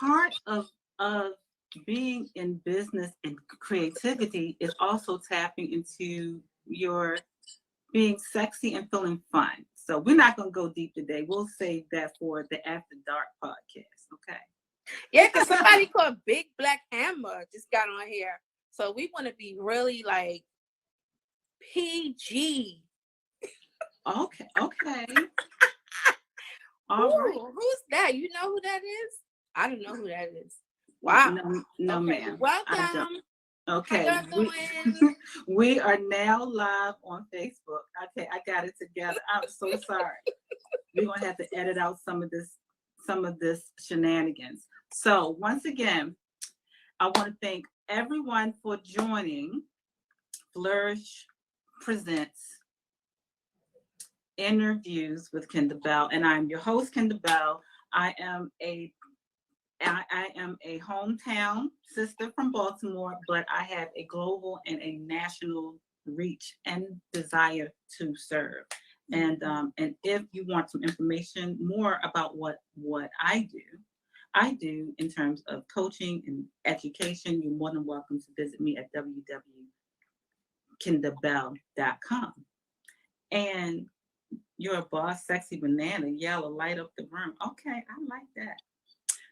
part of being in business and creativity is also tapping into your being sexy and feeling fun. So we're not going to go deep today. We'll save that for the After Dark podcast. Okay. Yeah, because somebody called Big Black Hammer just got on here. So we want to be really like PG. Okay. All right. Who's that? You know who that is? I don't know who that is. Wow. No, okay, ma'am. Welcome. Okay. How y'all doing? We are now live on Facebook. Okay, I got it together. I'm so sorry. We're gonna have to edit out some of this shenanigans. So once again, I want to thank everyone for joining Flourish Presents Interviews with Kendra Bell, and I'm your host, Kendra Bell. I am a hometown sister from Baltimore, but I have a global and a national reach and desire to serve. And if you want some information more about what I do in terms of coaching and education, you're more than welcome to visit me at www.kendabell.com. And you're a boss, sexy banana, yellow, light up the room. Okay, I like that.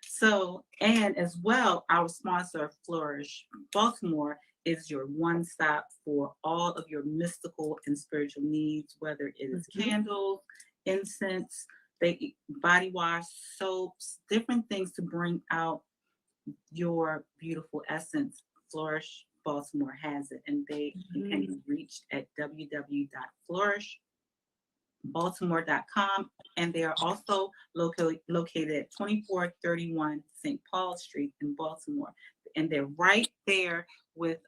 So, and as well, our sponsor, Flourish Baltimore, is your one stop for all of your mystical and spiritual needs, whether it is candles, incense, body wash, soaps, different things to bring out your beautiful essence. Flourish Baltimore has it, and they can be reached at www.flourishbaltimore.com, and they are also located at 2431 St. Paul Street in Baltimore, and they're right there with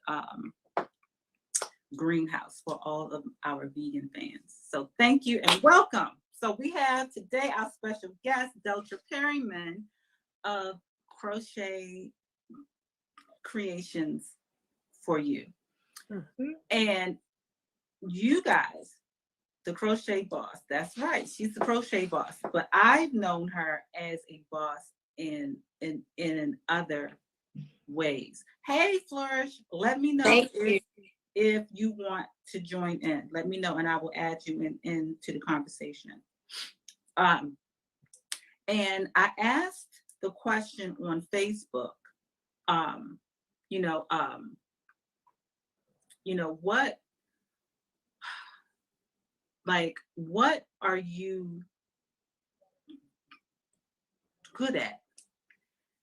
Greenhouse for all of our vegan fans. So thank you and welcome. So we have today our special guest, Deltra Perryman of Crochet Creations for You. And you guys, the crochet boss, that's right, she's the crochet boss, but I've known her as a boss in other ways. Hey, Flourish, let me know if you want to join in. Let me know and I will add you into the conversation. And I asked the question on Facebook, what are you good at?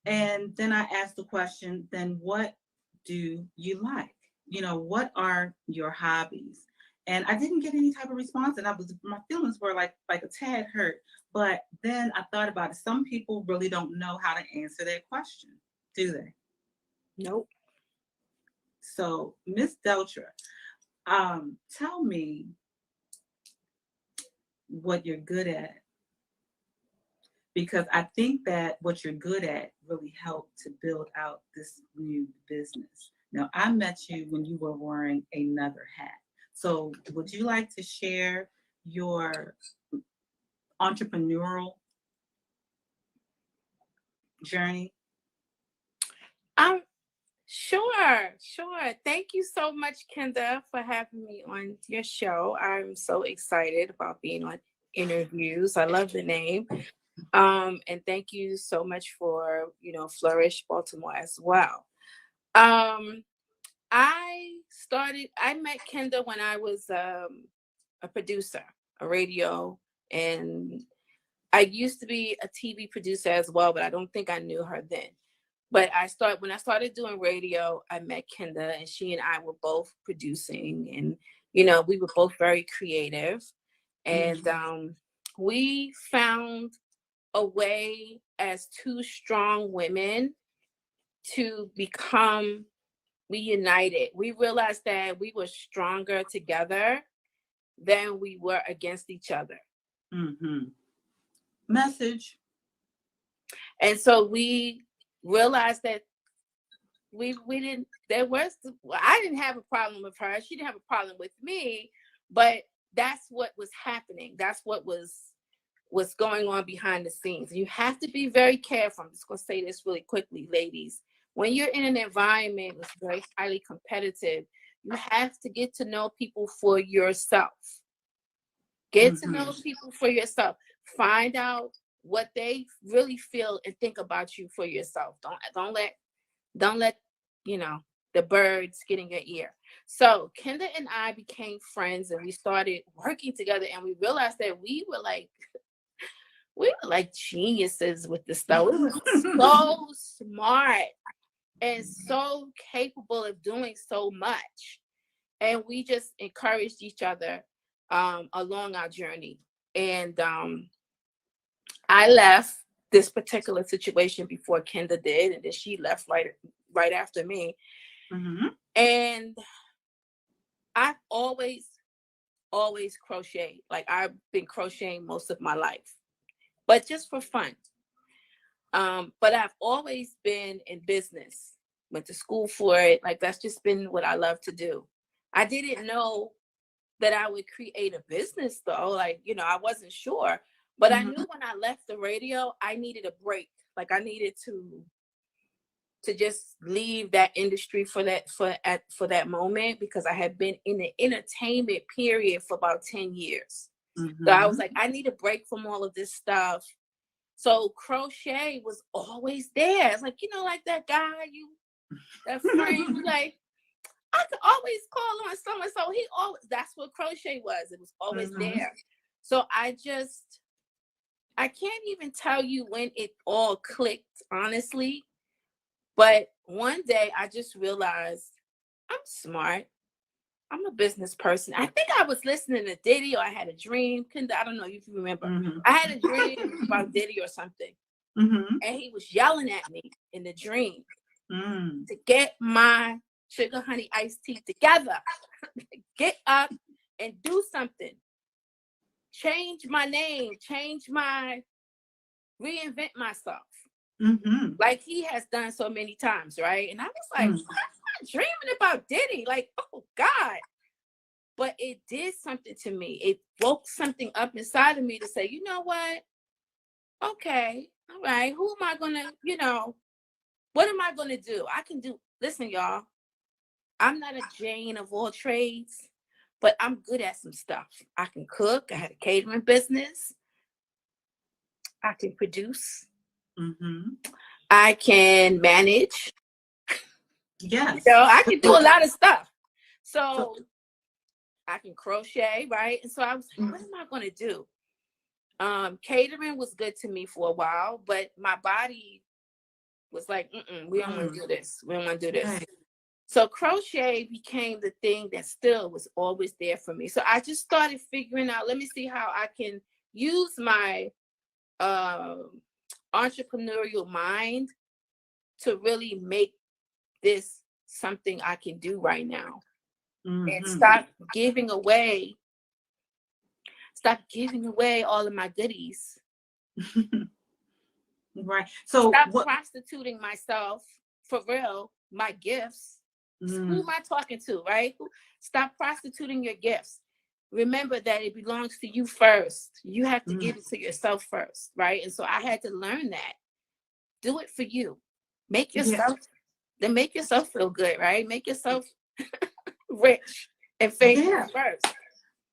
And then I asked the question, then what do you like? What are your hobbies? And I didn't get any type of response, and my feelings were like a tad hurt. But then I thought about it. Some people really don't know how to answer that question, do they? Nope. So, Miss Deltra, tell me what you're good at, because I think that what you're good at really helped to build out this new business. Now, I met you when you were wearing another hat. So would you like to share your entrepreneurial journey? Sure. Thank you so much, Kendra, for having me on your show. I'm so excited about being on interviews. I love the name. And thank you so much for, Flourish Baltimore as well. I met Kendra when I was a producer, a radio, and I used to be a TV producer as well, but I don't think I knew her then. But when I started doing radio, I met Kendra, and she and I were both producing, and we were both very creative, and we found a way as two strong women to become reunited. We realized that we were stronger together than we were against each other. Message. And so we realized that I didn't have a problem with her. She didn't have a problem with me, but that's what was happening. That's what was what's going on behind the scenes. You have to be very careful. I'm just going to say this really quickly, ladies. When you're in an environment that's very highly competitive, you have to get to know people for yourself. Get to know people for yourself. Find out what they really feel and think about you for yourself. Don't let the birds get in your ear. So Kenda and I became friends, and we started working together, and we realized that we were like geniuses with this stuff. We were so smart and so capable of doing so much. And we just encouraged each other along our journey. And I left this particular situation before Kenda did, and then she left right after me. And I've always crocheted. Like, I've been crocheting most of my life, but just for fun. But I've always been in business, went to school for it. Like, that's just been what I love to do. I didn't know that I would create a business though. Like, I wasn't sure, but I knew when I left the radio, I needed a break. Like, I needed to just leave that industry for that moment, because I had been in the entertainment period for about 10 years. So I was like, I need a break from all of this stuff. So crochet was always there. It's like, like that guy, that friend, like, I could always call on someone. So that's what crochet was. It was always there. So I can't even tell you when it all clicked, honestly. But one day I just realized I'm smart. I'm a business person. I think I was listening to Diddy, or I had a dream. Kenda, I don't know if you remember. I had a dream about Diddy or something. And he was yelling at me in the dream to get my sugar honey iced tea together. Get up and do something. Change my name. Reinvent myself. Like he has done so many times, right? And I was like, I'm not dreaming about Diddy. Like, oh God. But it did something to me. It woke something up inside of me to say, you know what? Okay, all right. Who am I gonna, what am I gonna do? Listen, y'all, I'm not a Jane of all trades, but I'm good at some stuff. I can cook. I had a catering business. I can produce. I can manage. Yes. I can do a lot of stuff. So I can crochet, right? And so I was like, what am I going to do? Catering was good to me for a while, but my body was like, we don't want to do this. We don't want to do this. Right. So crochet became the thing that still was always there for me. So I just started figuring out, let me see how I can use my entrepreneurial mind to really make this something I can do right now. And stop giving away all of my goodies. Right. So stop prostituting myself, for real, my gifts. Who am I talking to, right? Stop prostituting your gifts. Remember that it belongs to you first. You have to give it to yourself first, right? And so I had to learn that. Do it for you. Make yourself feel good, right? Make yourself rich and famous first.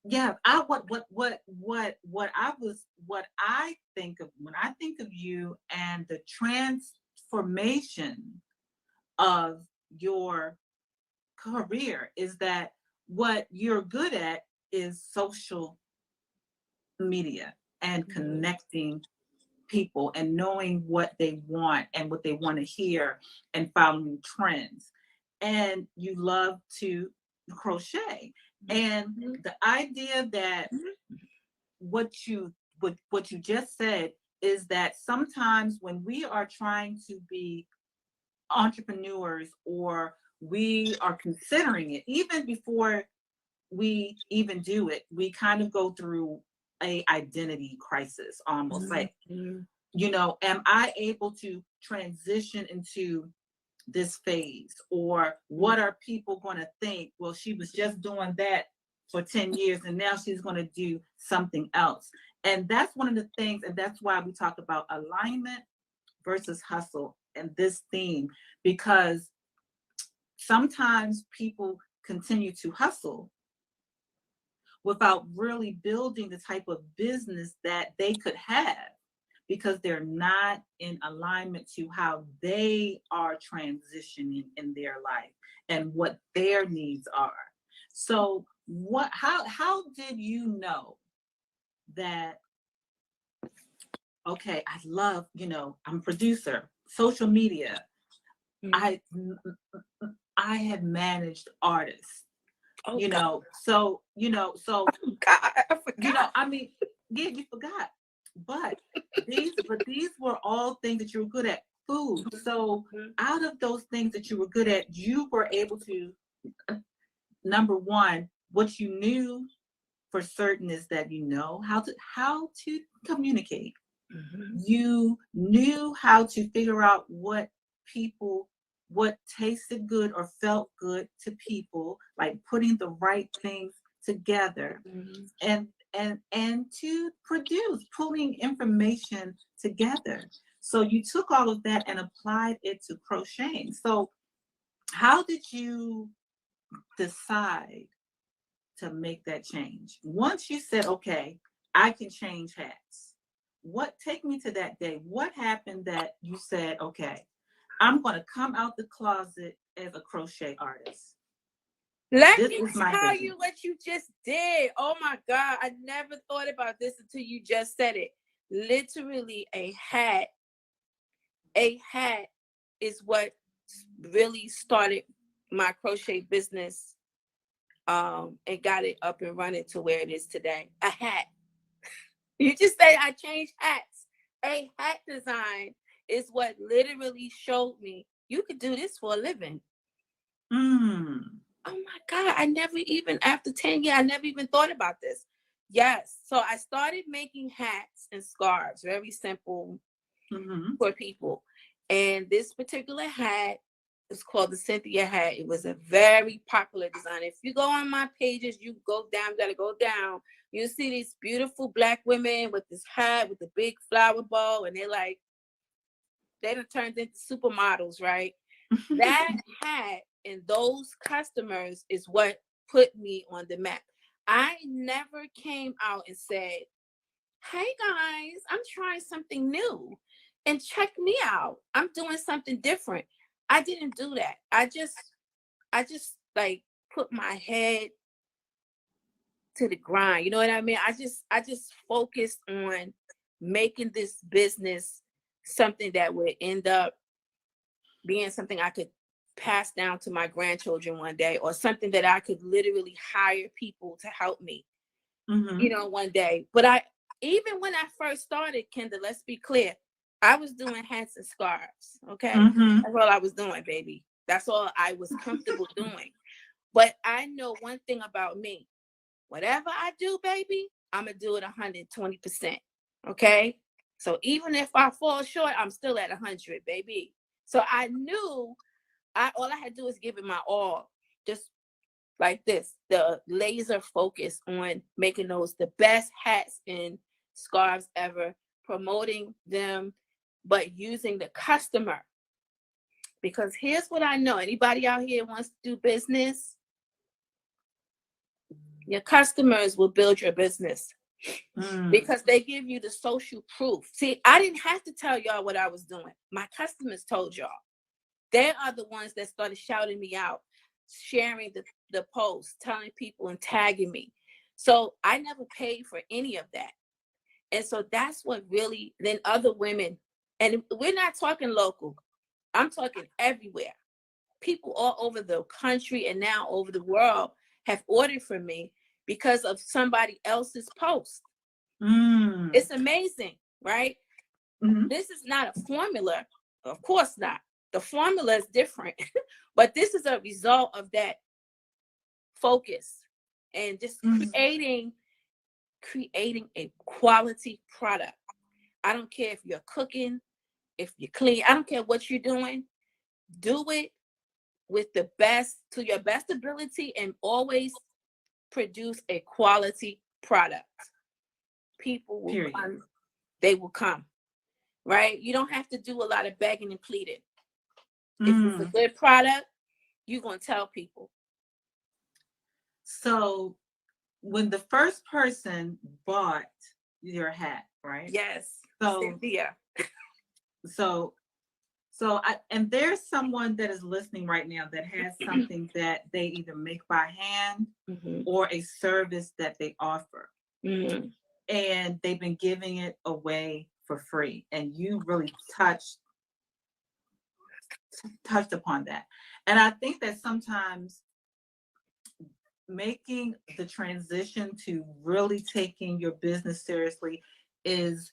Yeah, what I think of when I think of you and the transformation of your career is that what you're good at is social media and connecting people and knowing what they want and what they want to hear and following trends. And you love to crochet. And the idea that what you just said is that sometimes when we are trying to be entrepreneurs, or we are considering it, even before we even do it, we kind of go through a identity crisis, almost like, am I able to transition into this phase, or what are people going to think? Well, she was just doing that for 10 years, and now she's going to do something else. And that's one of the things, and that's why we talk about alignment versus hustle and this theme, because sometimes people continue to hustle without really building the type of business that they could have, because they're not in alignment to how they are transitioning in their life and what their needs are. So how did you know that, okay, I love, I'm a producer, social media. Mm-hmm. I have managed artists, Oh you God. know, so, so, God, I forgot. I mean, yeah, you forgot, but these were all things that you were good at. Food. So out of those things that you were good at, you were able to, number one, what you knew for certain is that you know how to communicate. Mm-hmm. You knew how to figure out what tasted good or felt good to people, like putting the right things together, Mm-hmm. and to produce, pulling information together. So you took all of that and applied it to crocheting. So how did you decide to make that change? Once you said, okay, I can change hats. Take me to that day. What happened that you said, okay, I'm going to come out the closet as a crochet artist. Let This me is my tell business. you what you just did. Oh my God. I never thought about this until you just said it. Literally a hat. A hat is what really started my crochet business, and got it up and running to where it is today. A hat. You just say I changed hats. A hat design is what literally showed me you could do this for a living. Mm. Oh my God, I never even, after 10 years, I never even thought about this. Yes. So I started making hats and scarves, very simple for people. And this particular hat is called the Cynthia hat. It was a very popular design. If you go on my pages, you go down, you gotta go down. You see these beautiful Black women with this hat with the big flower bow, and they done turned into supermodels, right? That hat and those customers is what put me on the map. I never came out and said, hey guys, I'm trying something new and check me out. I'm doing something different. I didn't do that. I just like put my head to the grind. You know what I mean? I just focused on making this business something that would end up being something I could pass down to my grandchildren one day, or something that I could literally hire people to help me, one day. But even when I first started, Kendra, let's be clear, I was doing hats and scarves. Okay. That's all I was doing, baby. That's all I was comfortable doing. But I know one thing about me. Whatever I do, baby, I'm going to do it 120%. Okay. So even if I fall short, I'm still at 100, baby. So I knew all I had to do is give it my all, just like this, the laser focus on making those the best hats and scarves ever, promoting them, but using the customer. Because here's what I know. Anybody out here wants to do business, your customers will build your business. Because they give you the social proof. See, I didn't have to tell y'all what I was doing. My customers told y'all. They are the ones that started shouting me out, sharing the posts, telling people and tagging me. So I never paid for any of that. And so that's what really, then other women, and we're not talking local, I'm talking everywhere. People all over the country and now over the world have ordered from me because of somebody else's post. It's amazing, right? This is not a formula. Of course not. The formula is different, but this is a result of that focus and just creating a quality product. I don't care if you're cooking, if you're clean, I don't care what you're doing. Do it with to your best ability, and always produce a quality product, people will Period. come. They will come, right? You don't have to do a lot of begging and pleading. If it's a good product, you're going to tell people. So when the first person bought your hat, right? Yes. So Cynthia. And there's someone that is listening right now that has something that they either make by hand or a service that they offer. And they've been giving it away for free. And you really touched upon that. And I think that sometimes making the transition to really taking your business seriously is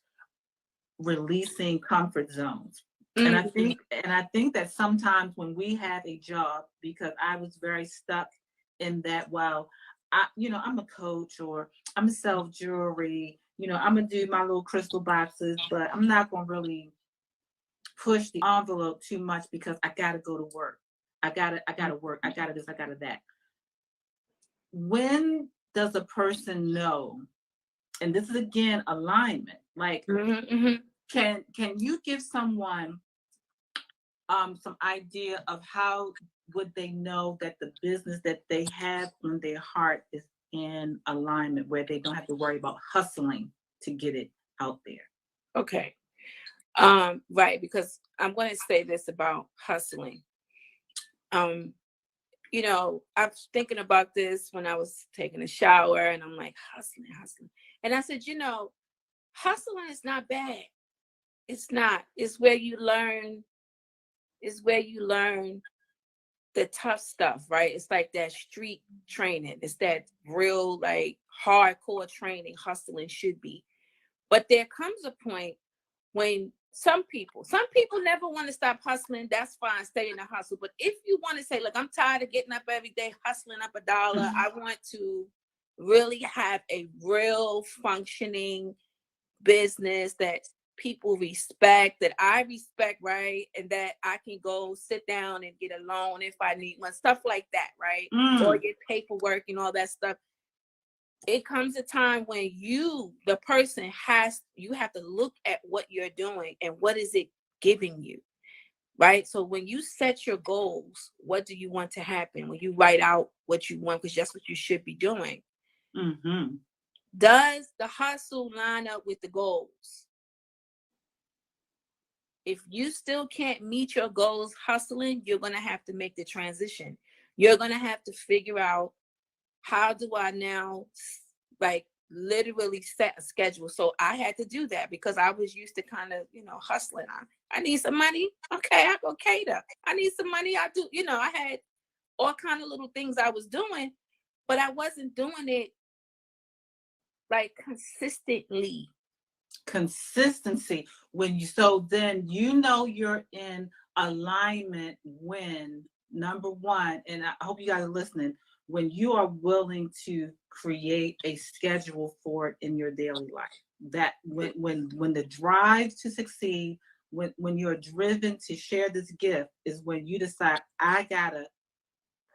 releasing comfort zones. And I think that sometimes when we have a job, because I was very stuck in that, well, I'm a coach, or I'm a sell jewelry, I'm gonna do my little crystal boxes, but I'm not gonna really push the envelope too much because I gotta go to work. I gotta work. I gotta this. I gotta that. When does a person know? And this is again alignment. Like, can you give someone some idea of how would they know that the business that they have on their heart is in alignment, where they don't have to worry about hustling to get it out there? Okay. Right, because I'm going to say this about hustling. I was thinking about this when I was taking a shower, and I'm like, hustling. And I said, hustling is not bad. It's not. It's where you learn the tough stuff, right? It's like that street training. It's that real, like, hardcore training hustling should be. But there comes a point when some people never want to stop hustling. That's fine, stay in the hustle. But if you want to say, look, I'm tired of getting up every day, hustling up $1, I want to really have a real functioning business that people respect, that I respect, right? And that I can go sit down and get a loan if I need one, stuff like that, right? Or get paperwork and all that stuff. It comes a time when the person you have to look at what you're doing and what is it giving you, right? So when you set your goals, what do you want to happen? When you write out what you want, because that's what you should be doing. Does the hustle line up with the goals? If you still can't meet your goals hustling, you're going to have to make the transition. You're going to have to figure out, how do I now, like, literally set a schedule? So I had to do that because I was used to kind of, hustling. I need some money. Okay, I go cater. I need some money. I do, I had all kind of little things I was doing, but I wasn't doing it like consistently. Consistency. Then you're in alignment when, number one, and I hope you guys are listening, when you are willing to create a schedule for it in your daily life. That when the drive to succeed, when you're driven to share this gift, is when you decide, I gotta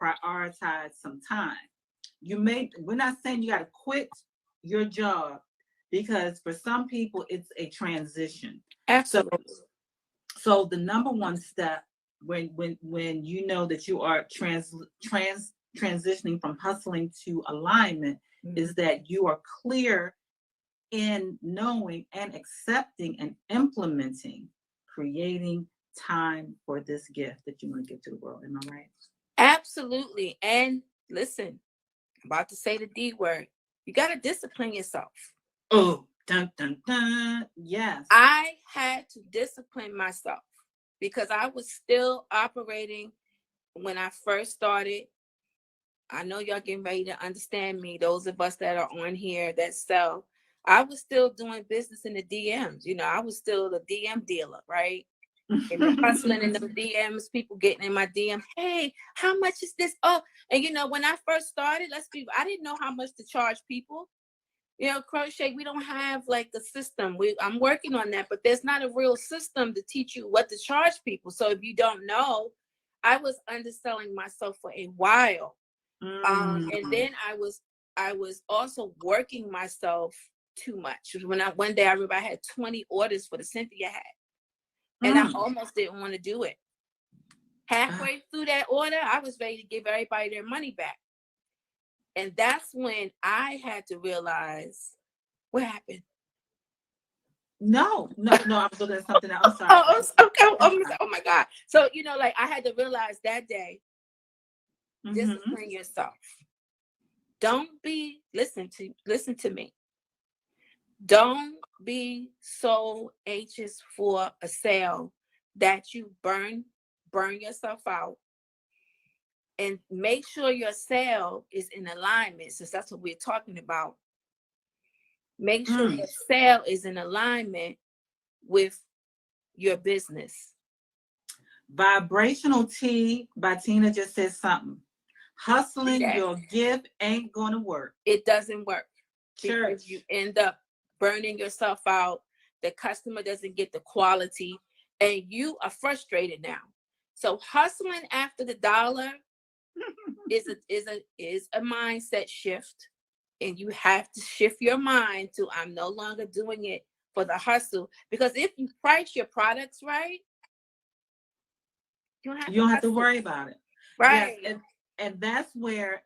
prioritize some time. We're not saying you gotta quit your job, because for some people it's a transition. Absolutely. So the number one step when you know that you are transitioning from hustling to alignment is that you are clear in knowing and accepting and implementing, creating time for this gift that you want to give to the world. Am I right? Absolutely. And listen, I'm about to say the D word. You got to discipline yourself. Oh, dun, dun, dun. Yes. I had to discipline myself because I was still operating when I first started. I know y'all getting ready to understand me. Those of us that are on here that sell, I was still doing business in the DMs. I was still the DM dealer, right? And the hustling in the DMs, people getting in my DM. Hey, how much is this? Oh, and when I first started, I didn't know how much to charge people. Crochet, we don't have like a system. I'm working on that, but there's not a real system to teach you what to charge people. So if you don't know, I was underselling myself for a while. And then I was I was also working myself too much. One day I remember I had 20 orders for the Cynthia hat, and I almost didn't want to do it. Halfway through that order, I was ready to give everybody their money back. And that's when I had to realize what happened. No, I was looking at something else. I'm sorry. Okay. Oh my God. So, like I had to realize that day, discipline yourself. Don't be, listen to me. Don't be so anxious for a sale that you burn yourself out, and make sure your sale is in alignment, since that's what we're talking about. Make sure your sale is in alignment with your business. Vibrational Tea by Tina just said something. Hustling your gift ain't gonna work. It doesn't work. Church. Because you end up burning yourself out. The customer doesn't get the quality, and you are frustrated now. So hustling after the dollar is a mindset shift, and you have to shift your mind to, I'm no longer doing it for the hustle. Because if you price your products right, you don't have to worry about it. Right. Yes, and that's where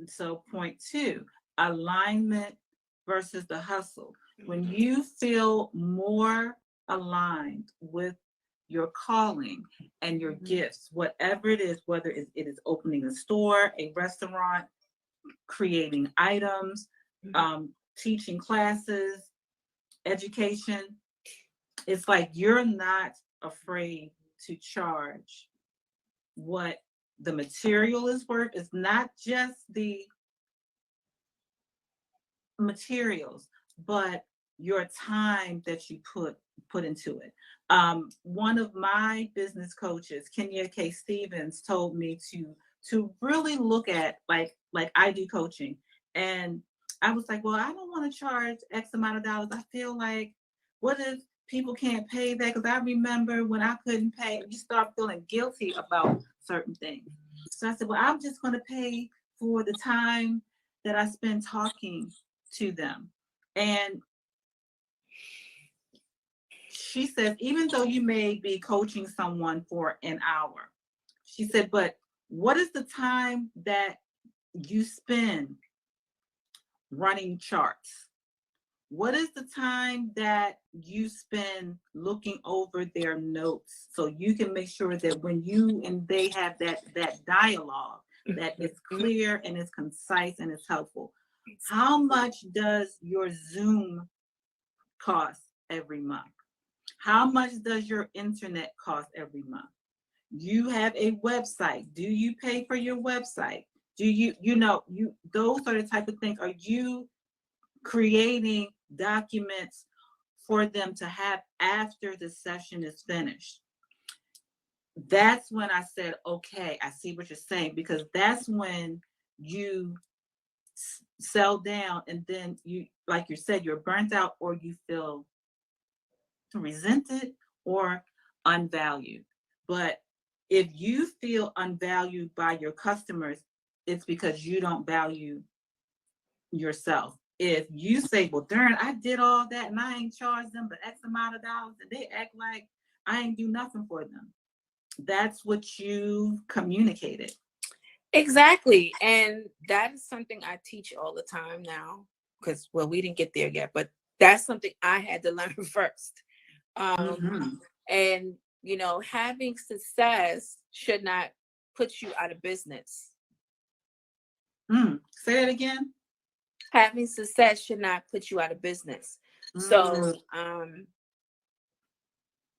so point 2, alignment versus the hustle. When you feel more aligned with your calling and your gifts, whatever it is, whether it is opening a store, a restaurant, creating items, teaching classes, education, it's like you're not afraid to charge what the material is worth. It's not just the materials, but your time that you put into it. One of my business coaches, Kenya K. Stevens, told me to really look at like I do coaching, and I was like, well, I don't want to charge X amount of dollars. I feel like, what if people can't pay that? Because I remember when I couldn't pay, you start feeling guilty about certain things. So I said, well, I'm just going to pay for the time that I spend talking to them. And she says, even though you may be coaching someone for an hour, she said, but what is the time that you spend running charts? What is the time that you spend looking over their notes, so you can make sure that when you and they have that dialogue, that it's clear and it's concise and it's helpful? How much does your Zoom cost every month? How much does your internet cost every month? You have a website. Do you pay for your website? Do you those are the type of things. Are you creating documents for them to have after the session is finished? That's when I said, okay, I see what you're saying, because that's when you sell down, and then you, like you said, you're burnt out, or you feel resented or unvalued. But if you feel unvalued by your customers, it's because you don't value yourself. If you say, well, darn, I did all that and I ain't charged them but X amount of dollars, and they act like I ain't do nothing for them, that's what you communicated. Exactly. And that is something I teach all the time now, because, well, we didn't get there yet, but that's something I had to learn first. And, having success should not put you out of business. Say it again. Having success should not put you out of business. So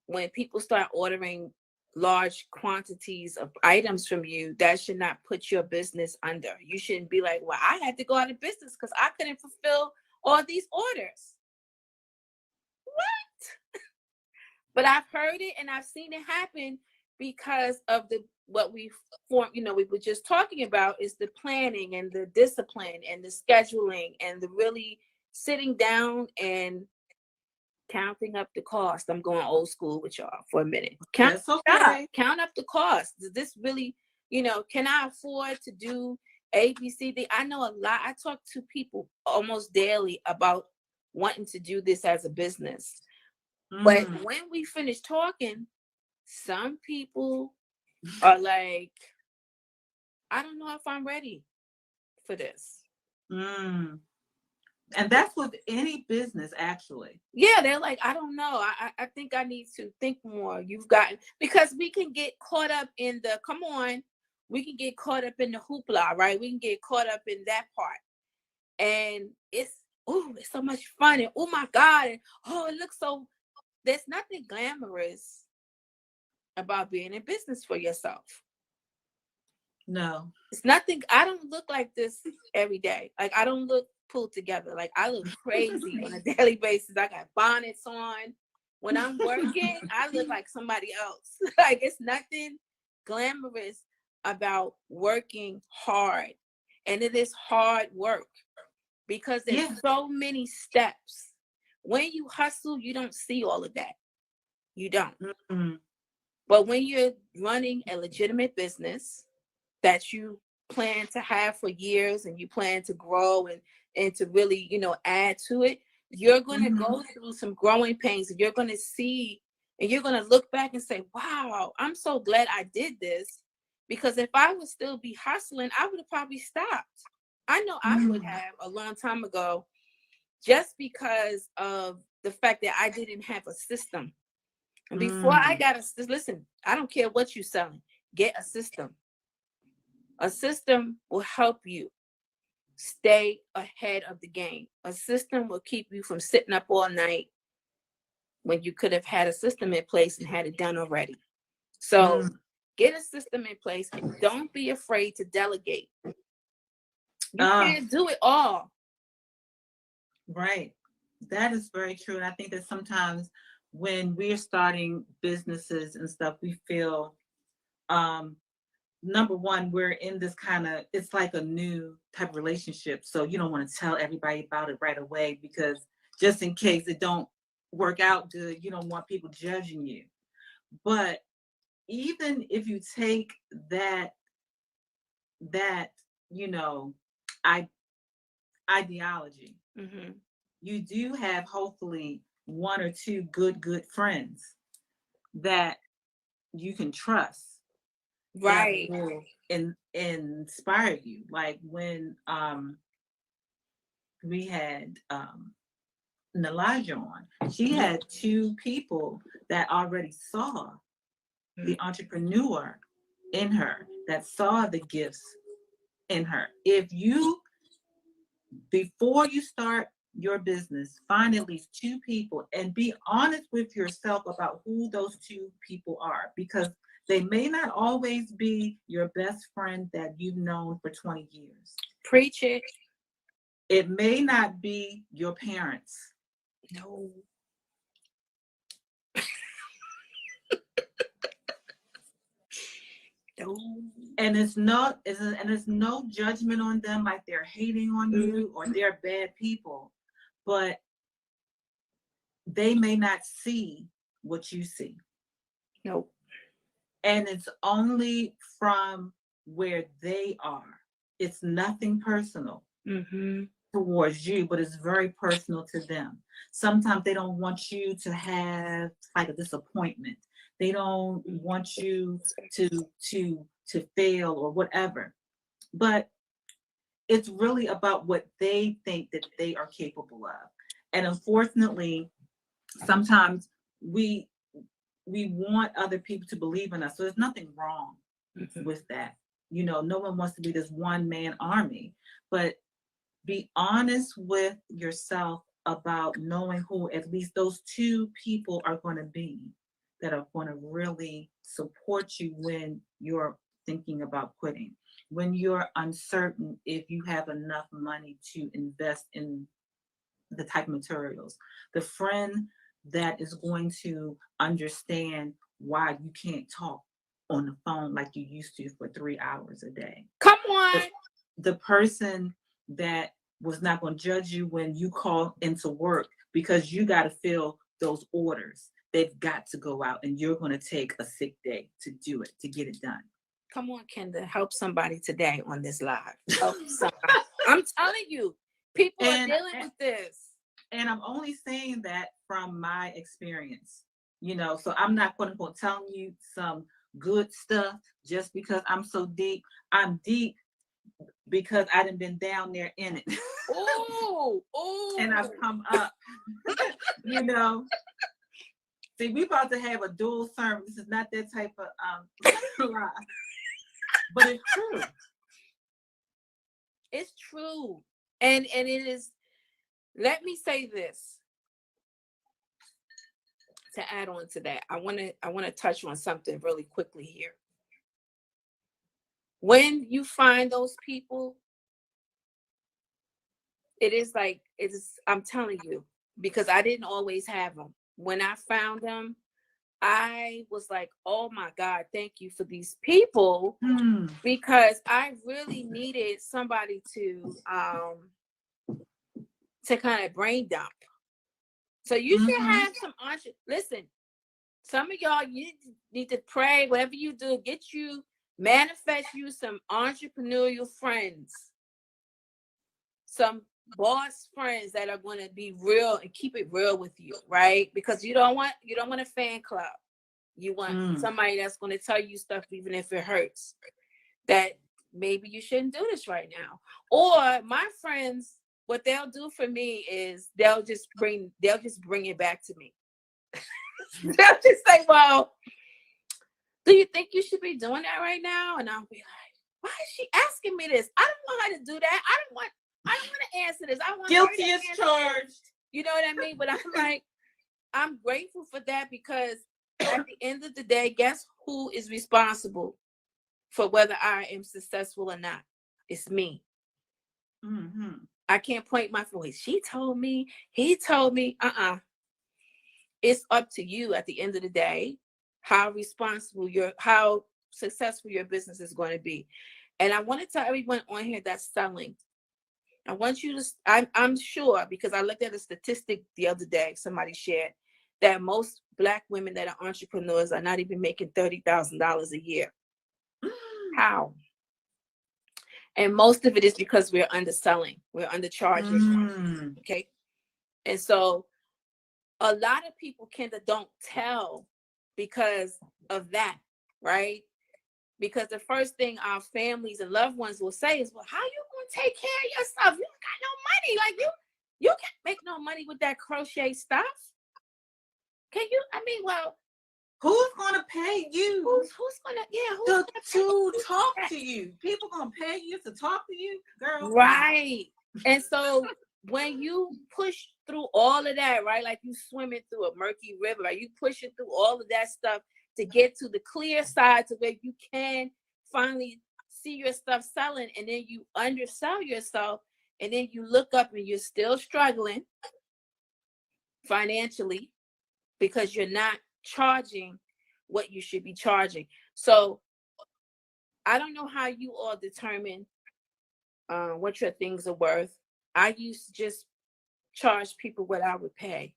when people start ordering large quantities of items from you, that should not put your business under. You shouldn't be like, well, I had to go out of business because I couldn't fulfill all these orders. What? But I've heard it and I've seen it happen because of what we were just talking about, is the planning and the discipline and the scheduling and the really sitting down and counting up the cost. I'm going old school with y'all for a minute. Count up the cost. Does this really, can I afford to do A, B, C, D. I know a lot. I talk to people almost daily about wanting to do this as a business. But when we finish talking, some people are like, I don't know if I'm ready for this. And that's with any business, actually. Yeah, they're like, I don't know. I think I need to think more. Because we can get caught up in we can get caught up in the hoopla, right? We can get caught up in that part. And it's so much fun. And oh my God. And it looks so, there's nothing glamorous about being in business for yourself. No. It's nothing. I don't look like this every day. Like, I don't look pulled together. Like, I look crazy on a daily basis. I got bonnets on. When I'm working, I look like somebody else. Like, it's nothing glamorous about working hard. And it is hard work because there's so many steps. When you hustle, you don't see all of that. You don't. But when you're running a legitimate business that you plan to have for years and you plan to grow and to really, add to it, you're going to go through some growing pains, and you're going to see, and you're going to look back and say, wow, I'm so glad I did this, because if I would still be hustling, I would have probably stopped. I know I would have a long time ago, just because of the fact that I didn't have a system. And before I got listen, I don't care what you're selling, get a system. A system will help you stay ahead of the game. A system will keep you from sitting up all night when you could have had a system in place and had it done already. So get a system in place and don't be afraid to delegate. You can't do it all. Right. That is very true. And I think that sometimes when we're starting businesses and stuff, we feel, number one, we're in this it's like a new type of relationship. So you don't want to tell everybody about it right away, because just in case it don't work out good, you don't want people judging you. But even if you take that ideology, you do have hopefully one or two good friends that you can trust, right, that will inspire you. Like when we had Nalaja on, she had two people that already saw the entrepreneur in her, that saw the gifts in her. If you, before you start your business, find at least two people and be honest with yourself about who those two people are, because they may not always be your best friend that you've known for 20 years. Preach it. It may not be your parents. No. No. And it's no judgment on them, like they're hating on you or they're bad people, but they may not see what you see. Nope. And it's only from where they are. It's nothing personal towards you, but it's very personal to them. Sometimes they don't want you to have like a disappointment. They don't want you to fail or whatever. But it's really about what they think that they are capable of. And unfortunately, sometimes we want other people to believe in us. So there's nothing wrong with that. No one wants to be this one-man army, but be honest with yourself about knowing who at least those two people are going to be, that are going to really support you when you're thinking about quitting, when you're uncertain if you have enough money to invest in the type of materials, the friend that is going to understand why you can't talk on the phone like you used to for 3 hours a day. Come on. The person that was not going to judge you when you call into work because you got to fill those orders. They've got to go out and you're going to take a sick day to do it, to get it done. Come on, Kendra, help somebody today on this live. Help somebody. I'm telling you, people are dealing with this. And I'm only saying that from my experience, so I'm not quote unquote telling you some good stuff just because I'm so deep. I'm deep because I done been down there in it. Oh, and I've come up. See, we about to have a dual sermon. This is not that type of live. But it's true. It's true. And it is, let me say this to add on to that. I want to touch on something really quickly here. When you find those people, I'm telling you, because I didn't always have them. When I found them, I was like, oh my God, thank you for these people, because I really needed somebody to kind of brain dump. So you should have some listen, some of y'all, you need to pray, whatever you do, manifest you some entrepreneurial friends, some boss friends that are going to be real and keep it real with you, right? Because you don't want a fan club. You want somebody that's going to tell you stuff, even if it hurts, that maybe you shouldn't do this right now. Or my friends, what they'll do for me is they'll just bring it back to me. They'll just say, well, do you think you should be doing that right now? And I'll be like, why is she asking me this? I don't know how to do that. I don't want to answer this. I want guilty as charged. You know what I mean? But I'm like, I'm grateful for that, because at the end of the day, guess who is responsible for whether I am successful or not? It's me. I can't point my voice. She told me, he told me, It's up to you at the end of the day, how successful your business is going to be. And I want to tell everyone on here that's selling, I want you to, I'm sure, because I looked at a statistic the other day, somebody shared, that most Black women that are entrepreneurs are not even making $30,000 a year. How? And most of it is because we're underselling, we're undercharging. Okay. And so a lot of people don't tell because of that, right? Because the first thing our families and loved ones will say is, well, how you going to take care of yourself? You got no money. Like you can't make no money with that crochet stuff. Can you? I mean, well, who's going to pay you? Who's going to talk to you? People going to pay you to talk to you, girl. Right. And so when you push through all of that, right? Like you swimming through a murky river, right? You pushing through all of that stuff to get to the clear side to where you can finally see your stuff selling, and then you undersell yourself, and then you look up and you're still struggling financially because you're not charging what you should be charging. So I don't know how you all determine what your things are worth. I used to just charge people what I would pay.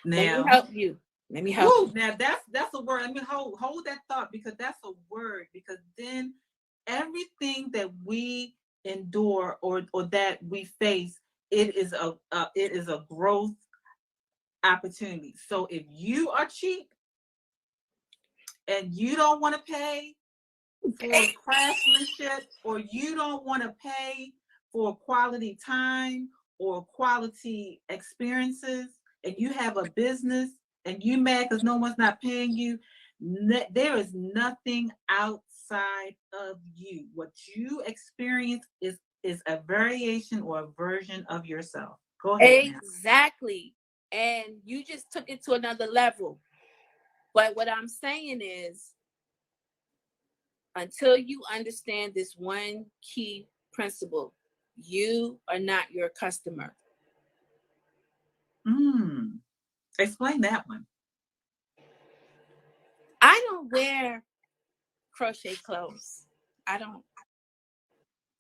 Now, Let me help you. Now that's a word. Let me hold that thought, because that's a word. Because then everything that we endure or that we face, it is a growth opportunity. So if you are cheap and you don't want to pay for craftsmanship, or you don't want to pay for quality time or quality experiences, and you have a business and you mad because no one's not paying you, there is nothing outside of you. What you experience is a variation or a version of yourself. Go ahead. Exactly. And you just took it to another level. But what I'm saying is, until you understand this one key principle, you are not your customer. Explain that one. I don't wear crochet clothes. I don't.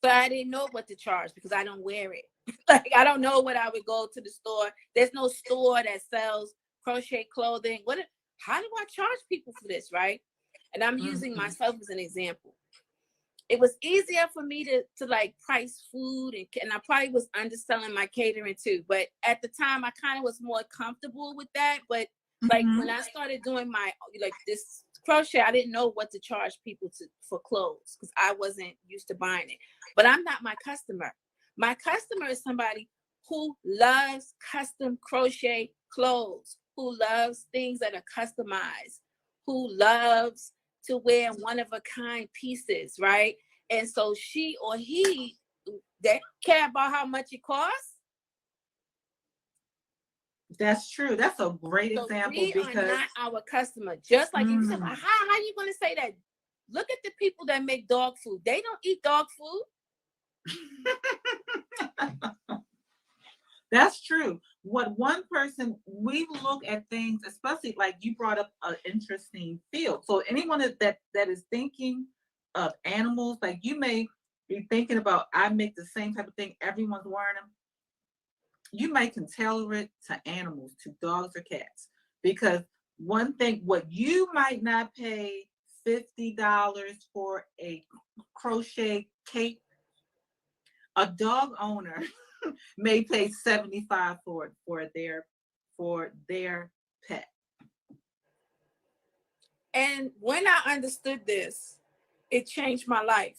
So I didn't know what to charge because I don't wear it. Like, I don't know what I would go to the store. There's no store that sells crochet clothing. how do I charge people for this, right? And I'm using Mhm. myself as an example. It was easier for me to like price food, and I probably was underselling my catering too. But at the time, I kind of was more comfortable with that. But like when Mhm. I started doing my like this crochet, I didn't know what to charge people for clothes because I wasn't used to buying it. But I'm not my customer. My customer is somebody who loves custom crochet clothes, who loves things that are customized, who loves to wear one of a kind pieces, right? And so she or he, they don't care about how much it costs. That's true. That's a great So example we are because not our customer. Just like you said, mm, how you gonna say that? Look at the people that make dog food. They don't eat dog food. that's true. What one person, we look at things, especially like you brought up an interesting field. So anyone that is thinking of animals, like you may be thinking about, I make the same type of thing. Everyone's wearing them. You may can tailor it to animals, to dogs or cats, because one thing, what you might not pay $50 for a crochet cape, a dog owner may pay 75 for it for their pet. And when I understood this, it changed my life.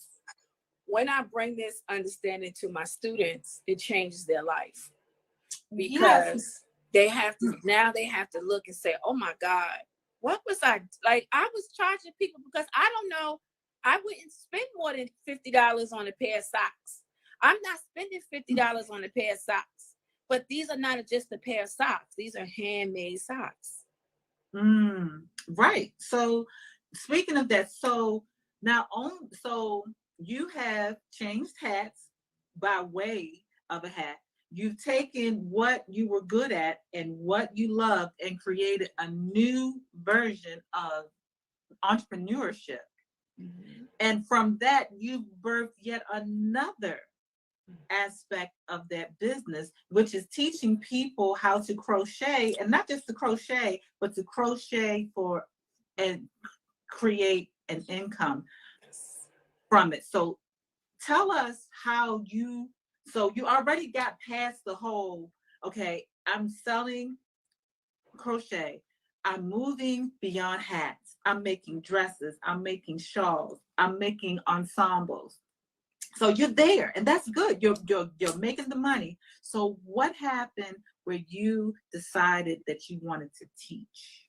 When I bring this understanding to my students, it changes their life Yes. because they have to look and say, oh my God, what was I like? I was charging people because I don't know, I wouldn't spend more than $50 on a pair of socks. I'm not spending $50 on a pair of socks, but these are not just a pair of socks. These are handmade socks. Right. So speaking of that, so now on so you have changed hats by way of a hat. You've taken what you were good at and what you loved and created a new version of entrepreneurship. Mhm. And from that, you've birthed yet another aspect of that business, which is teaching people how to crochet, and not just to crochet, but to crochet for and create an income from it. So tell us how you already got past the whole, okay, I'm selling crochet. I'm moving beyond hats. I'm making dresses. I'm making shawls. I'm making ensembles. So you're there, and that's good. You're making the money. So what happened where you decided that you wanted to teach?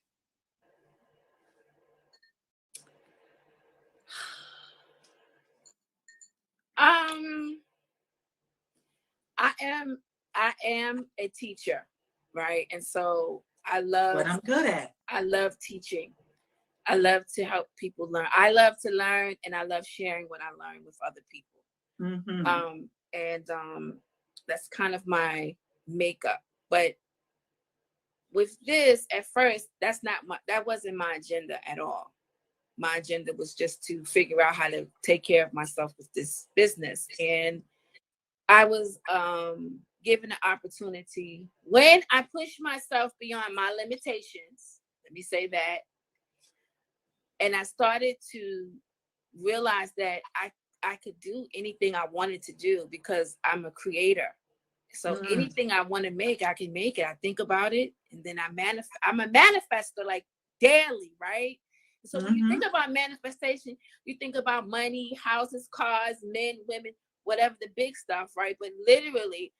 Um, I am I am a teacher, right? And so What I'm good at. I love teaching. I love to help people learn. I love to learn and I love sharing what I learn with other people. Mm-hmm. And that's kind of my makeup. But with this, at first, that wasn't my agenda at all. My agenda was just to figure out how to take care of myself with this business. And I was given the opportunity when I pushed myself beyond my limitations. Let me say that. And I started to realize that I could do anything I wanted to do because I'm a creator. So Mm. anything I want to make, I can make it. I think about it and then I manifest. I'm a manifester like daily, right? So when you Mm-hmm. think about manifestation, you think about money, houses, cars, men, women, whatever the big stuff, right? But literally,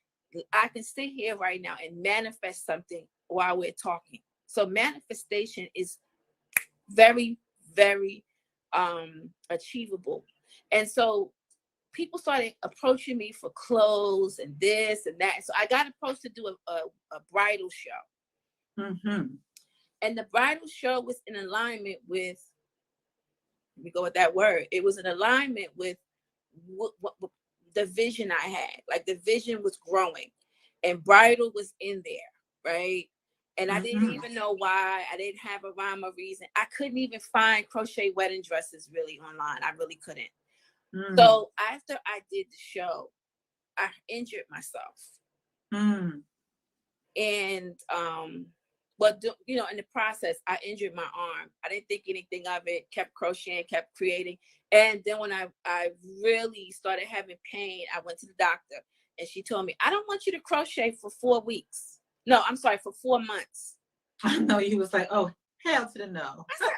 I can sit here right now and manifest something while we're talking. So manifestation is very, very achievable. And so people started approaching me for clothes and this and that. So I got approached to do a bridal show. Mm-hmm. And the bridal show was in alignment with, let me go with that word. It was in alignment with what the vision I had. Like the vision was growing and bridal was in there, right? And I didn't Mm-hmm. even know why. I didn't have a rhyme or reason. I couldn't even find crochet wedding dresses really online. I really couldn't. Mm. So after I did the show, I injured myself. Mm. And But in the process, I injured my arm. I didn't think anything of it, kept crocheting, kept creating. And then when I really started having pain, I went to the doctor and she told me, I don't want you to crochet for 4 weeks. No, I'm sorry, for 4 months. I know you was like, oh, hell to the no. I said,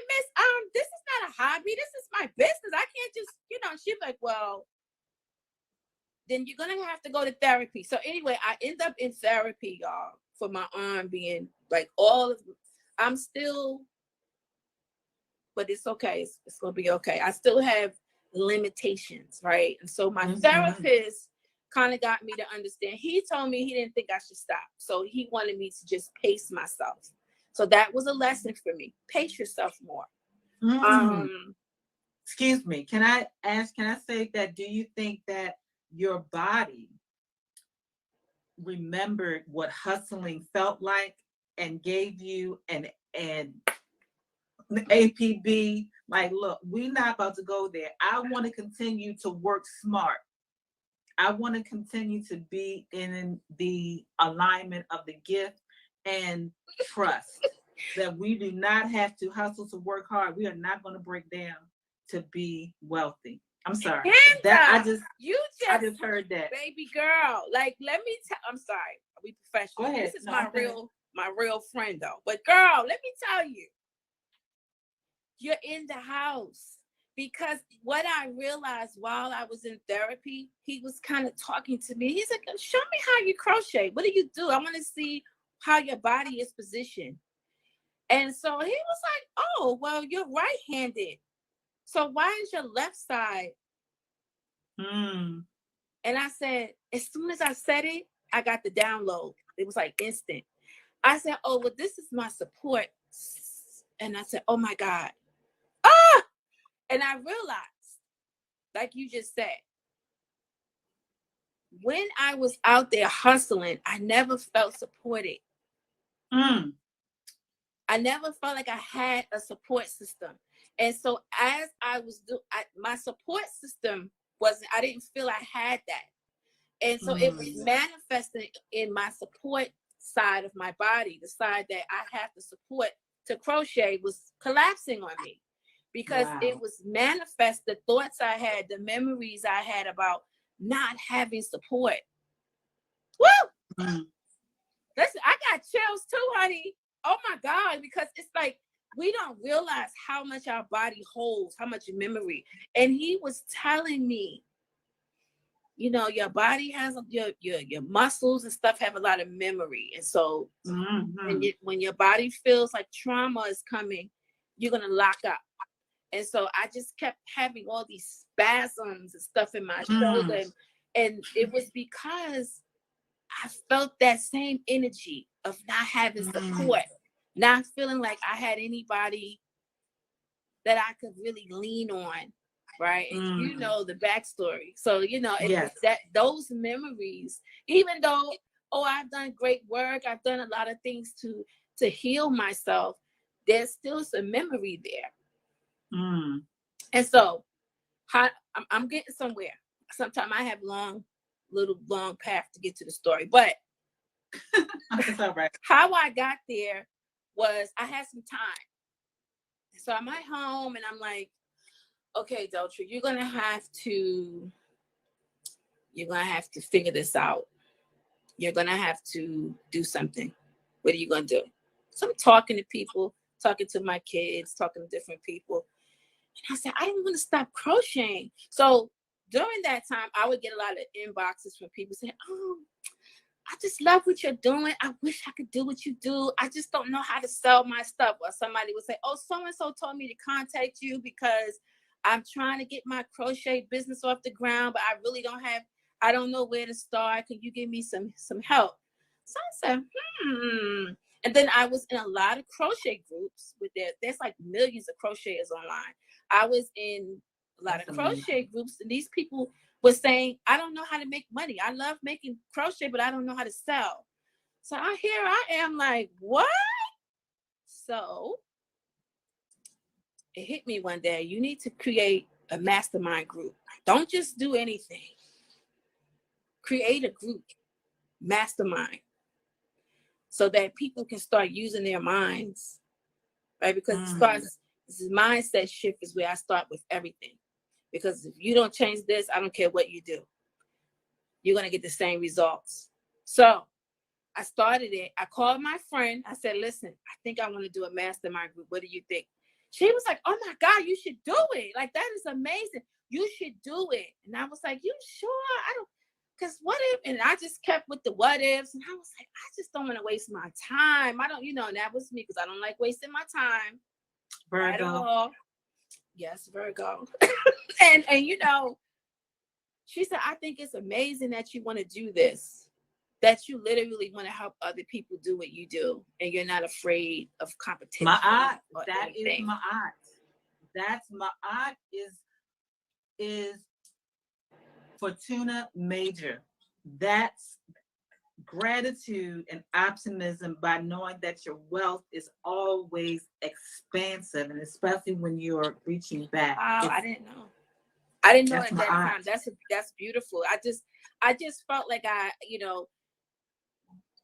Miss, this is not a hobby. This is my business. I can't just, she's like, well, then you're going to have to go to therapy. So anyway, I end up in therapy, y'all, for my arm being like I'm still, but it's okay. It's going to be okay. I still have limitations, right? And so my therapist kind of got me to understand. He told me he didn't think I should stop. So he wanted me to just pace myself. So that was a lesson for me. Pace yourself more. Excuse me. Can I say that, do you think that your body remembered what hustling felt like and gave you an APB? Like, look, we're not about to go there. I want to continue to work smart. I want to continue to be in the alignment of the gift and trust that we do not have to hustle to work hard. We are not going to break down to be wealthy. I'm sorry. I just heard that. Baby girl, like, let me I'm sorry. Are we professional? Go ahead. This is my real friend though. But girl, let me tell you. You're in the house. Because what I realized while I was in therapy, he was kind of talking to me. He's like, show me how you crochet. What do you do? I want to see how your body is positioned. And so he was like, oh, well, you're right-handed. So why is your left side? And I said, as soon as I said it, I got the download. It was like instant. I said, oh, well, this is my support. And I said, oh my God. Ah! And I realized, like you just said, when I was out there hustling, I never felt supported. I never felt like I had a support system. And so as I was doing, my support system I didn't feel I had that. And so it was manifesting in my support side of my body. The side that I have to support to crochet was collapsing on me. Because it was manifest, the thoughts I had, the memories I had about not having support. Woo! Listen, I got chills too, honey. Oh my God, because it's like we don't realize how much our body holds, how much memory. And he was telling me, your body has your muscles and stuff have a lot of memory. And so when your body feels like trauma is coming, you're gonna lock up. And so I just kept having all these spasms and stuff in my shoulder. And it was because I felt that same energy of not having support, not feeling like I had anybody that I could really lean on, right? And you know the backstory. So, it's that those memories, even though, I've done great work, I've done a lot of things to heal myself, there's still some memory there. And so I'm getting somewhere. Sometimes I have long path to get to the story, but how I got there was I had some time. So I'm at home and I'm like, okay, Deltra, you're gonna have to figure this out. You're gonna have to do something. What are you gonna do? So I'm talking to people, talking to my kids, talking to different people. And I said, I didn't want to stop crocheting. So during that time, I would get a lot of inboxes from people saying, oh, I just love what you're doing. I wish I could do what you do. I just don't know how to sell my stuff. Or somebody would say, oh, so-and-so told me to contact you because I'm trying to get my crochet business off the ground, but I don't know where to start. Can you give me some help? So I said, And then I was in a lot of crochet groups there's like millions of crocheters online. I was in a lot of crochet groups, and these people were saying, I don't know how to make money. I love making crochet, but I don't know how to sell. So here I am like, what? So it hit me one day. You need to create a mastermind group. Don't just do anything. Create a group, mastermind. so that people can start using their minds, right? Because it starts, this mindset shift is where I start with everything. Because if you don't change this, I don't care what you do, you're going to get the same results. So I started it. I called my friend. I said, listen, I think I want to do a mastermind group. What do you think? She was like, oh my God, you should do it. Like, that is amazing. You should do it. And I was like, you sure? I don't, because what if, and I just kept with the what ifs. And I was like, I just don't want to waste my time. I don't, and that was me, because I don't like wasting my time. Virgo. At all. Yes, Virgo. and she said, I think it's amazing that you want to do this, that you literally want to help other people do what you do, and you're not afraid of competition. My aunt, that anything. is my aunt. That's my aunt is Fortuna Major. That's gratitude and optimism by knowing that your wealth is always expansive, and especially when you're reaching back. Wow, I didn't know. I didn't know at that time. That's beautiful. I just felt like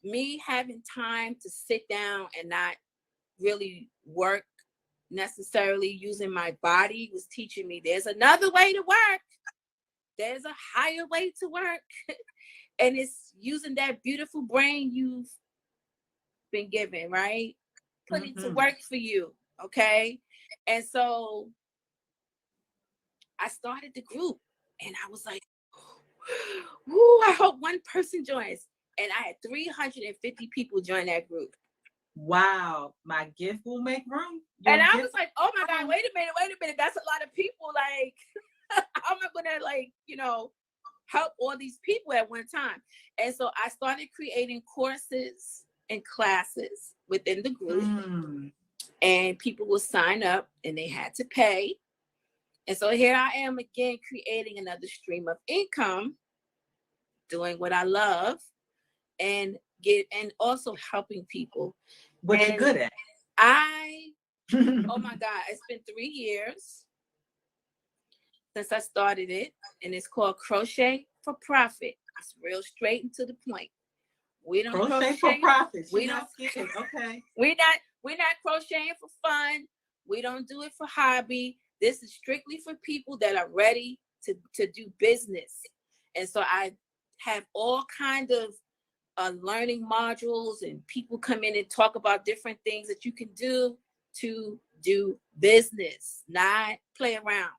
me having time to sit down and not really work necessarily using my body was teaching me there's another way to work. There's a higher way to work. And it's using that beautiful brain you've been given, right? Put it to work for you. Okay. And so I started the group, and I was like, ooh, I hope one person joins. And I had 350 people join that group. Wow. My gift will make room. And I was like, oh my God, wait a minute. That's a lot of people. Like, how am I gonna help all these people at one time? And so I started creating courses and classes within the group, and people would sign up and they had to pay. And so here I am again, creating another stream of income, doing what I love, and also helping people. What you're good at. Oh my God, it's been 3 years since I started it, and it's called Crochet for Profit. It's real straight and to the point. We don't crochet for profit. We don't skip it. Okay. We're not crocheting for fun. We don't do it for hobby. This is strictly for people that are ready to do business. And so I have all kinds of learning modules, and people come in and talk about different things that you can do to do business, not play around.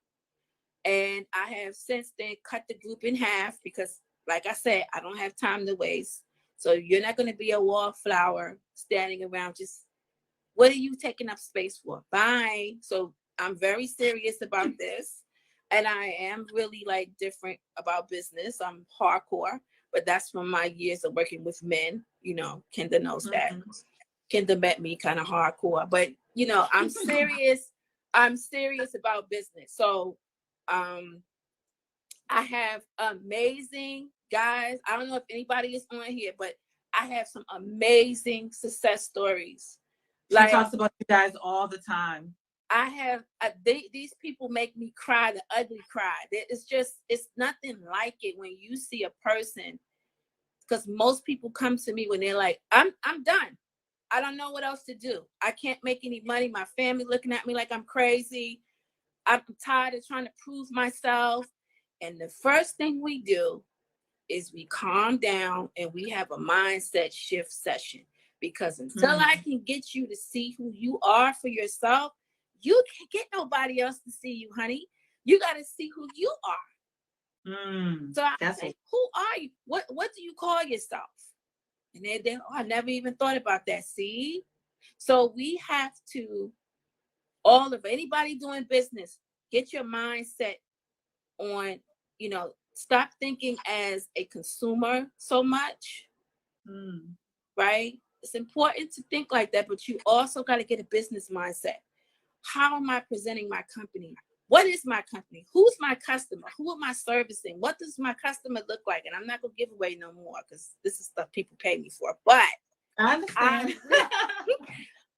And I have since then cut the group in half because, like I said, I don't have time to waste. So you're not going to be a wallflower standing around just, what are you taking up space for? Bye. So I'm very serious about this. And I am really different about business. I'm hardcore, but that's from my years of working with men. Kendra knows that. Kendra met me kind of hardcore, but I'm serious. I'm serious about business. So I have amazing guys. I don't know if anybody is on here, but I have some amazing success stories. She talks about you guys all the time. I have these people make me cry the ugly cry. It's nothing like it when you see a person, because most people come to me when they're like, I'm done. I don't know what else to do. I can't make any money. My family looking at me like I'm crazy. I'm tired of trying to prove myself. And the first thing we do is we calm down and we have a mindset shift session. Because until I can get you to see who you are for yourself, you can't get nobody else to see you, honey. You got to see who you are. So I say, who are you? What do you call yourself? And then I never even thought about that. See? So we have to, anybody doing business, get your mindset on, stop thinking as a consumer so much, right? It's important to think like that, but you also got to get a business mindset. How am I presenting my company? What is my company? Who's my customer? Who am I servicing? What does my customer look like? And I'm not going to give away no more because this is stuff people pay me for. But I understand.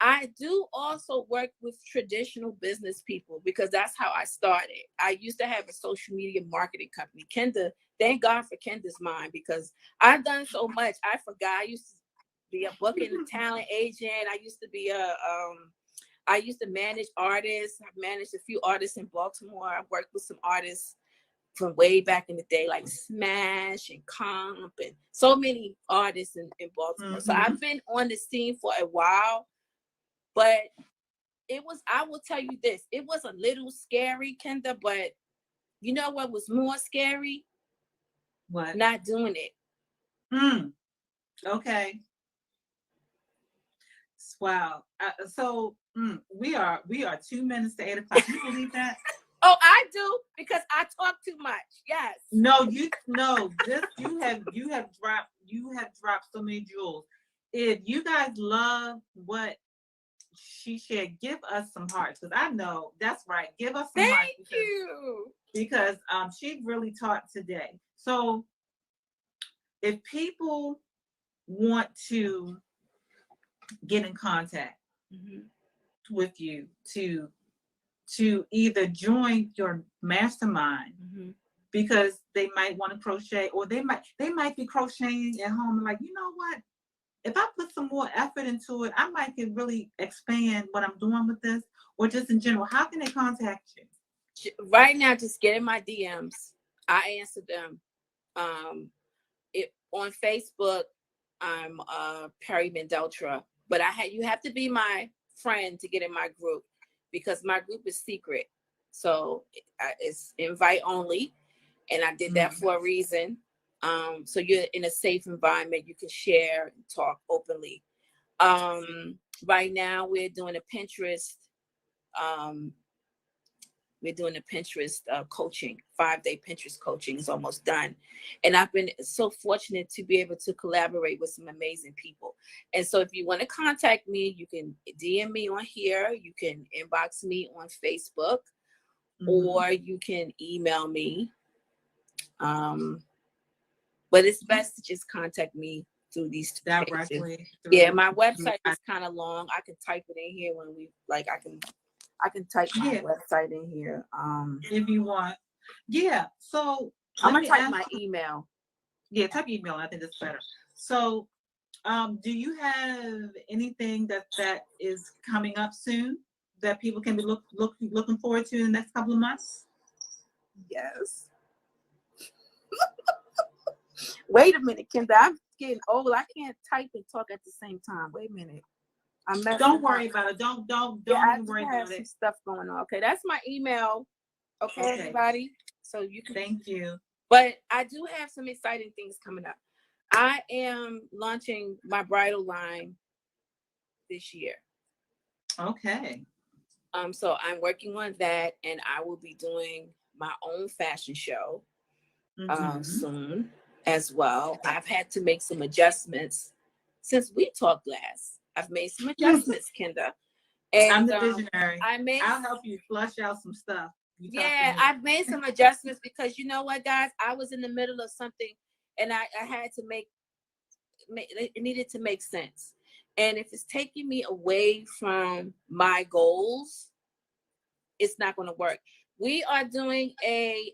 I do also work with traditional business people because that's how I started. I used to have a social media marketing company. Kendra, thank God for Kendra's mind, because I've done so much. I forgot. I used to be a booking talent agent. I used to be I used to manage artists. I managed a few artists in Baltimore. I worked with some artists from way back in the day, like Smash and Comp and so many artists in Baltimore. So I've been on the scene for a while, but it was, I will tell you this, it was a little scary, Kenda, but you know what was more scary? What? Not doing it. Okay. Wow. So we are 2 minutes to 8 o'clock. Can you believe that? Oh, I do, because I talk too much. Yes. No, you have dropped so many jewels. If you guys love what she shared, give us some hearts, because I know that's right. Give us some hearts. Thank you. Because she really taught today. So if people want to get in contact with you to either join your mastermind, because they might want to crochet, or they might be crocheting at home and like, you know what? If I put some more effort into it, I might can really expand what I'm doing with this, or just in general. How can they contact you? Right now, just get in my DMs. I answer them. On Facebook, I'm Perryman Deltra, but you have to be my friend to get in my group, because my group is secret. So it's invite only, and I did that for a reason. So you're in a safe environment. You can share and talk openly. Right now, we're doing a Pinterest. We're doing a Pinterest coaching, 5-day Pinterest coaching is almost done. And I've been so fortunate to be able to collaborate with some amazing people. And so if you want to contact me, you can DM me on here. You can inbox me on Facebook, or you can email me. But it's best to just contact me through these two directly. Yeah, my website is kind of long. I can type it in here when we I can type my website in here. If you want. Yeah. So I'm gonna type my email. Yeah, type email. I think that's better. So do you have anything that is coming up soon that people can be looking forward to in the next couple of months? Yes. Wait a minute, Kendra. I'm getting old. I can't type and talk at the same time. Wait a minute. Don't worry about it. Don't even worry about it. Stuff going on. Okay, that's my email. Okay, everybody. So you can. Thank you. But I do have some exciting things coming up. I am launching my bridal line this year. Okay. So I'm working on that, and I will be doing my own fashion show soon as well. I've had to make some adjustments since we talked last. I've made some adjustments, Kenda. And I'm the visionary. I'll help you flush out some stuff. I've made some adjustments because you know what, guys? I was in the middle of something, and I had to make it needed to make sense. And if it's taking me away from my goals, it's not going to work. We are doing a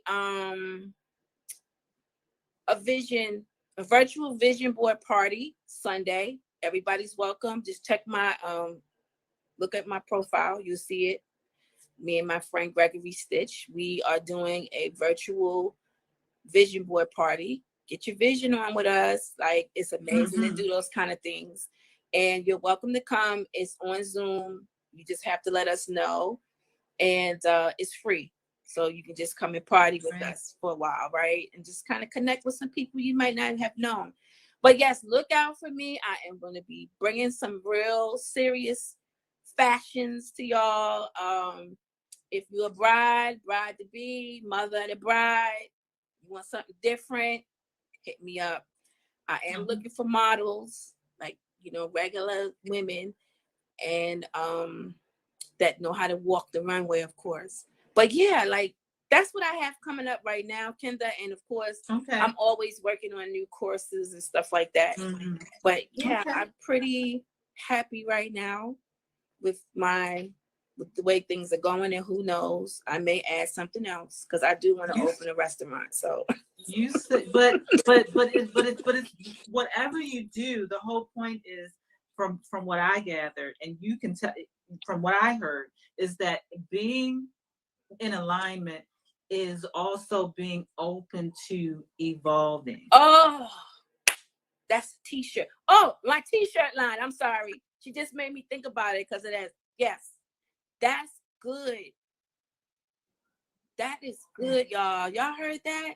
virtual vision board party Sunday. Everybody's welcome. Just check my look at my profile. You'll see it. Me and my friend Gregory Stitch. We are doing a virtual vision board party. Get your vision on with us. Like, it's amazing to do those kind of things. And you're welcome to come. It's on Zoom. You just have to let us know. And it's free. So you can just come and party with us for a while, right? And just kind of connect with some people you might not have known. But yes, look out for me. I am going to be bringing some real serious fashions to y'all. If you're a bride-to-be, mother of the bride, you want something different, hit me up. I am looking for models, like, regular women, and that know how to walk the runway, of course. But yeah, like, that's what I have coming up right now, Kenda. And of course, I'm always working on new courses and stuff like that. But yeah, I'm pretty happy right now with my with the way things are going, and who knows, I may add something else because I do want to open a restaurant. So you said, but it's whatever you do. The whole point is, from what I gathered, and you can tell from what I heard, is that being in alignment is also being open to evolving. oh, that's a t-shirt. Oh, my t-shirt line. I'm sorry. She just made me think about it because of that. Yes, that's good. That is good, y'all. Y'all heard that?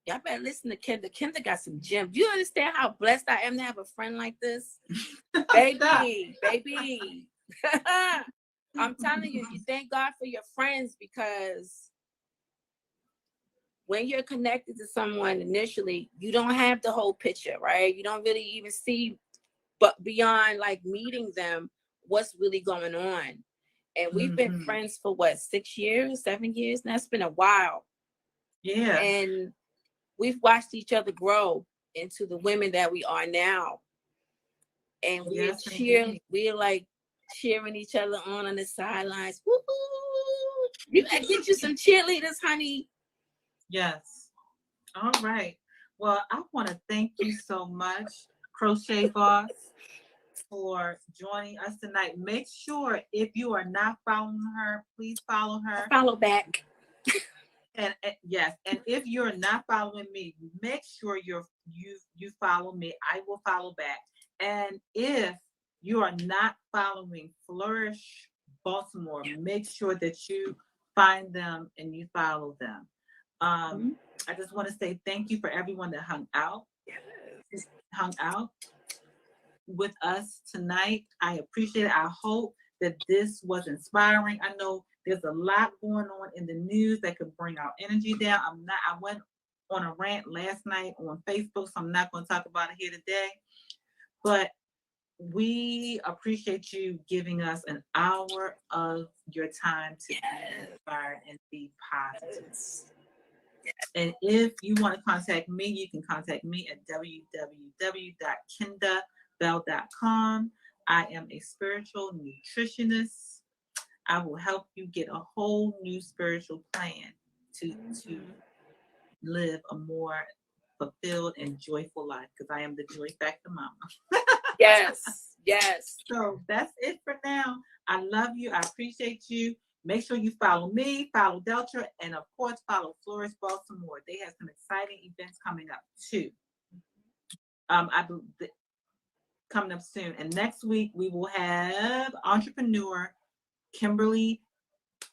Y'all better listen to Kendra. Kendra got some gems. Do you understand how blessed I am to have a friend like this? Baby. I'm telling you, you thank God for your friends, because when you're connected to someone initially, you don't have the whole picture, right? You don't really even see, but beyond like meeting them, what's really going on. And we've been friends for what, 6 years, 7 years? That's been a while. Yeah. And we've watched each other grow into the women that we are now. And we're like cheering each other on the sidelines. Woo-hoo! I get you some cheerleaders, honey. Yes. All right. Well, I want to thank you so much, Crochet Boss, for joining us tonight. Make sure, if you are not following her, please follow her. Follow back. And yes, and if you're not following me, make sure you follow me. I will follow back. And if you are not following Flourish Baltimore, make sure that you find them and you follow them. I just want to say thank you for everyone that hung out with us tonight. I appreciate it. I hope that this was inspiring. I know there's a lot going on in the news that could bring our energy down. I went on a rant last night on Facebook, so I'm not going to talk about it here today. But we appreciate you giving us an hour of your time to be inspired and be positive. And if you want to contact me, you can contact me at www.kendabell.com. I am a spiritual nutritionist. I will help you get a whole new spiritual plan to live a more fulfilled and joyful life, because I am the Joy Factor Mama. Yes. So that's it for now. I love you. I appreciate you. Make sure you follow me, follow Deltra, and of course, follow Flourish Baltimore. They have some exciting events coming up too. Coming up soon. And next week we will have entrepreneur Kimberly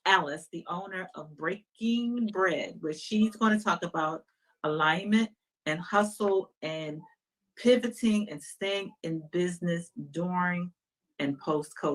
Ellis, the owner of Breaking Bread, where she's going to talk about alignment and hustle and pivoting and staying in business during and post-COVID.